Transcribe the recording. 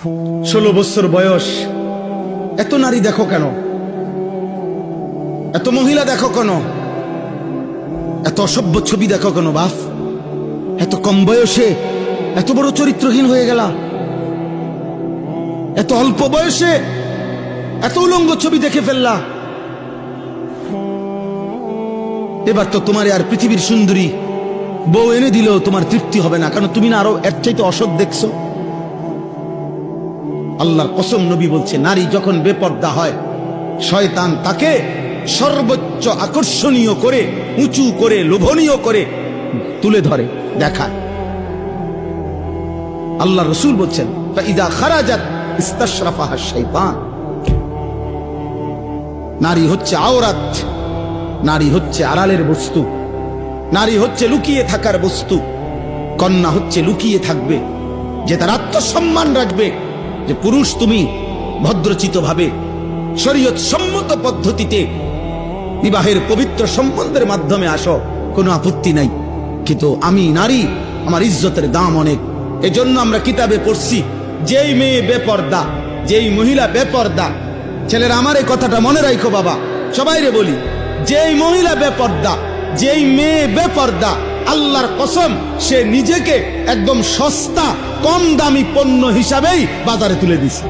16 বছর বয়স, এত নারী দেখো কেন? এত মহিলা দেখো কেন? এত অসভ্য ছবি দেখো কেন বাপ? এত কম বয়সে এত বড় চরিত্রহীন হয়ে গেলা? এত অল্প বয়সে এত উলঙ্গ ছবি দেখে ফেললা? এবার তো তোমার আর পৃথিবীর সুন্দরী বউ এনে দিলেও তোমার তৃপ্তি হবে না, কারণ তুমি না আরো এর চাইতে অসৎ দেখছো। আল্লাহর কসম, নবী বলছে, নারী যখন বেপর্দা হয়, শয়তান তাকে সর্বোচ্চ আকর্ষণীয় করে, উঁচু করে, লোভনীয় করে তুলে ধরে, দেখায়। আল্লাহ রসুল বলছেন, ফাইদা খারাজাত ইস্তাশরাফাহা শাইতান। নারী হচ্ছে আওরাত, নারী হচ্ছে আড়ালের বস্তু, নারী হচ্ছে লুকিয়ে থাকার বস্তু। কন্যা হচ্ছে লুকিয়ে থাকবে, যে তার আত্মসম্মান রাখবে, যে পুরুষ তুমি ভদ্রচিত ভাবে শরীয়ত সম্মত পদ্ধতিতে বিবাহের পবিত্র সম্বন্ধের মাধ্যমে আসো, কোনো আপত্তি নাই। কিন্তু আমি নারী, আমার ইজ্জতের দাম অনেক। এজন্য আমরা কিতাবে পড়ছি, যেই মেয়ে বেপর্দা, যেই মহিলা বেপর্দা, ছেলেরা আমার এই কথাটা মনে রাখো বাবা, সবাইরে বলি, যেই মহিলা বেপর্দা, যেই মেয়ে বেপর্দা, আল্লাহর কসম, সে নিজেকে একদম সস্তা কম দামি পণ্য হিসাবেই বাজারে তুলে দিছে।